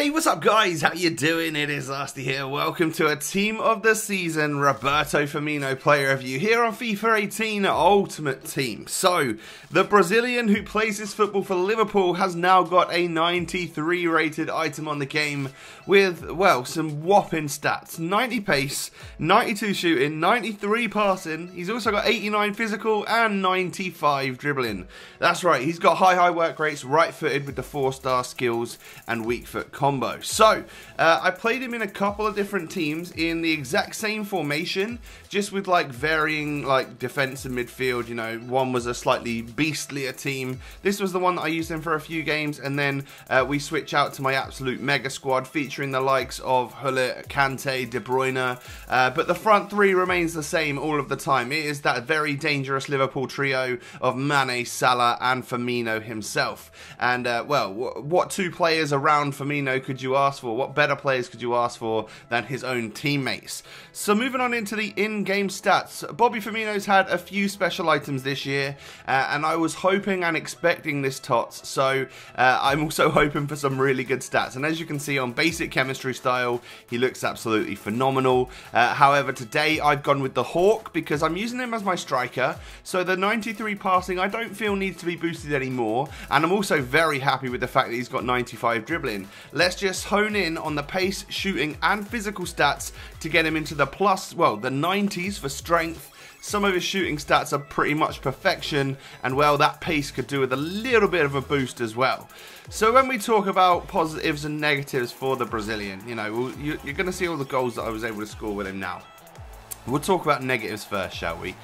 Hey, what's up guys? How you doing? It is Lusty here. Welcome to a Team of the Season Roberto Firmino player review here on FIFA 18 Ultimate Team. So, the Brazilian who plays his football for Liverpool has now got a 93 rated item on the game with, well, some whopping stats. 90 pace, 92 shooting, 93 passing. He's also got 89 physical and 95 dribbling. That's right, he's got high work rates, right footed with the 4-star skills and weak foot combo. So, I played him in a couple of different teams in the exact same formation, just with like varying like defense and midfield. You know, one was a slightly beastlier team. This was the one that I used him for a few games, and then we switch out to my absolute mega squad featuring the likes of Gullit, Kante, De Bruyne, but the front three remains the same all of the time. It is that very dangerous Liverpool trio of Mane, Salah and Firmino himself. And well, what two players around Firmino could you ask for? What better players could you ask for than his own teammates? So moving on into the in-game stats, Bobby Firmino's had a few special items this year, and I was hoping and expecting this Tots, so I'm also hoping for some really good stats. And as you can see on basic chemistry style, he looks absolutely phenomenal. However, today I've gone with the Hawk because I'm using him as my striker, so the 93 passing I don't feel needs to be boosted anymore, and I'm also very happy with the fact that he's got 95 dribbling. Let's just hone in on the pace, shooting and physical stats to get him into the plus, well, the 90s for strength. Some of his shooting stats are pretty much perfection, and well, that pace could do with a little bit of a boost as well. So when we talk about positives and negatives for the Brazilian, you know, you're going to see all the goals that I was able to score with him now. We'll talk about negatives first, shall we?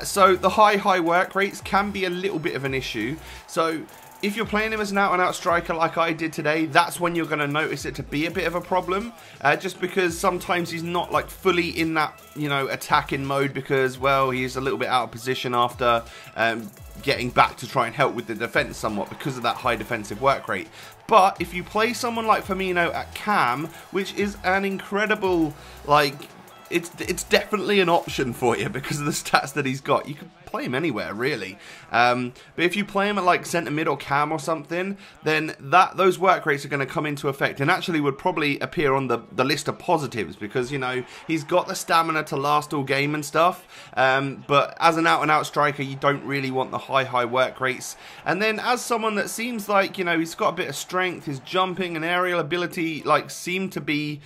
So the high work rates can be a little bit of an issue. So if you're playing him as an out-and-out striker like I did today, that's when you're going to notice it to be a bit of a problem. Just because sometimes he's not like fully in that, you know, attacking mode because, well, he's a little bit out of position after getting back to try and help with the defence somewhat because of that high defensive work rate. But if you play someone like Firmino at cam, which is an incredible, like, it's definitely an option for you because of the stats that he's got. You can play him anywhere, really. But if you play him at like centre mid or cam or something, then those work rates are going to come into effect and actually would probably appear on the list of positives because, you know, he's got the stamina to last all game and stuff. But as an out-and-out striker, you don't really want the high work rates. And then as someone that seems like, you know, he's got a bit of strength, his jumping and aerial ability like seem to be,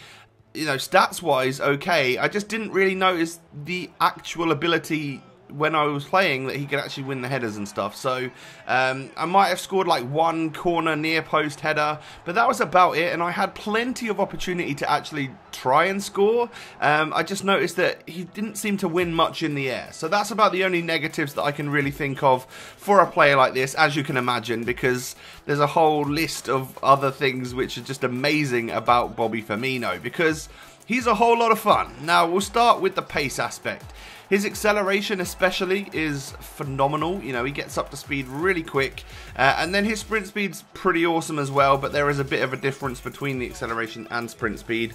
you know, stats-wise, okay. I just didn't really notice the actual ability when I was playing that he could actually win the headers and stuff. So I might have scored like one corner near post header, but that was about it, and I had plenty of opportunity to actually try and score. I just noticed that he didn't seem to win much in the air. So that's about the only negatives that I can really think of for a player like this, as you can imagine, because there's a whole list of other things which are just amazing about Bobby Firmino, because he's a whole lot of fun. Now, we'll start with the pace aspect. His acceleration especially is phenomenal. You know, he gets up to speed really quick. And then his sprint speed's pretty awesome as well, but there is a bit of a difference between the acceleration and sprint speed.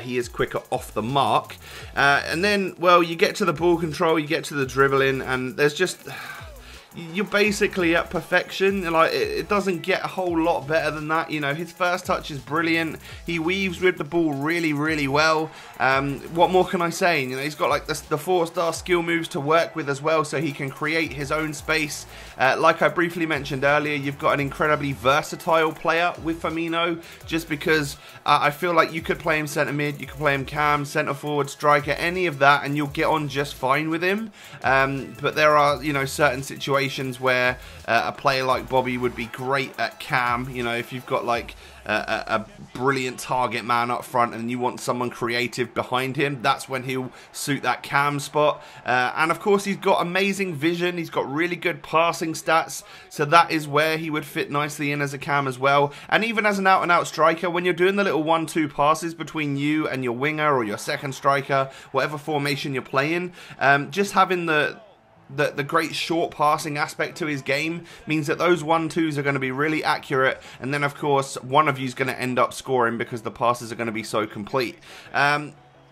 He is quicker off the mark. And then, well, you get to the ball control, you get to the dribbling, and there's just... you're basically at perfection. Like, it doesn't get a whole lot better than that. You know, his first touch is brilliant. He weaves with the ball really well. What more can I say? You know, he's got like the 4-star skill moves to work with as well, so he can create his own space. Like I briefly mentioned earlier, you've got an incredibly versatile player with Firmino, just because I feel like you could play him centre mid, you could play him cam, centre forward, striker, any of that, and you'll get on just fine with him. But there are, you know, certain situations where a player like Bobby would be great at cam. You know, if you've got like a brilliant target man up front and you want someone creative behind him, that's when he'll suit that cam spot. And of course, he's got amazing vision, he's got really good passing stats, so that is where he would fit nicely in as a cam as well. And even as an out-and-out striker, when you're doing the little 1-2 passes between you and your winger or your second striker, whatever formation you're playing, just having the great short passing aspect to his game means that those 1-2s are going to be really accurate, and then of course one of you is going to end up scoring because the passes are going to be so complete.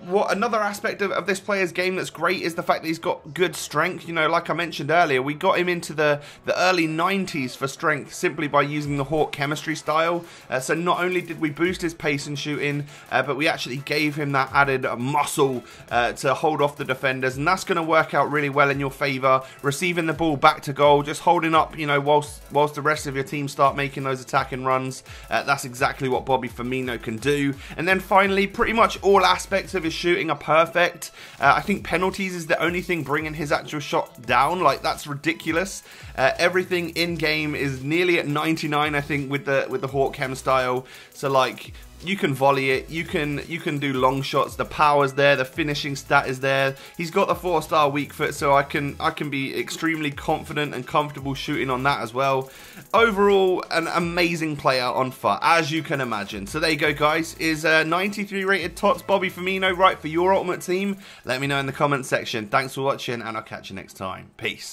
Another aspect of this player's game that's great is the fact that he's got good strength. You know, like I mentioned earlier, we got him into the early 90s for strength simply by using the Hawk chemistry style. So not only did we boost his pace and shooting, but we actually gave him that added muscle to hold off the defenders, and that's going to work out really well in your favour. Receiving the ball back to goal, just holding up, you know, whilst the rest of your team start making those attacking runs. That's exactly what Bobby Firmino can do. And then finally, pretty much all aspects of his shooting are perfect. I think penalties is the only thing bringing his actual shot down. Like, that's ridiculous. Everything in game is nearly at 99, I think, with the Hawk chem style. So like, you can volley it, you can do long shots, the power's there, the finishing stat is there. He's got the 4-star weak foot, so I can be extremely confident and comfortable shooting on that as well. Overall, an amazing player on FUT, as you can imagine. So there you go, guys. Is 93 rated Tots Bobby Firmino right for your ultimate team? Let me know in the comments section. Thanks for watching, and I'll catch you next time. Peace.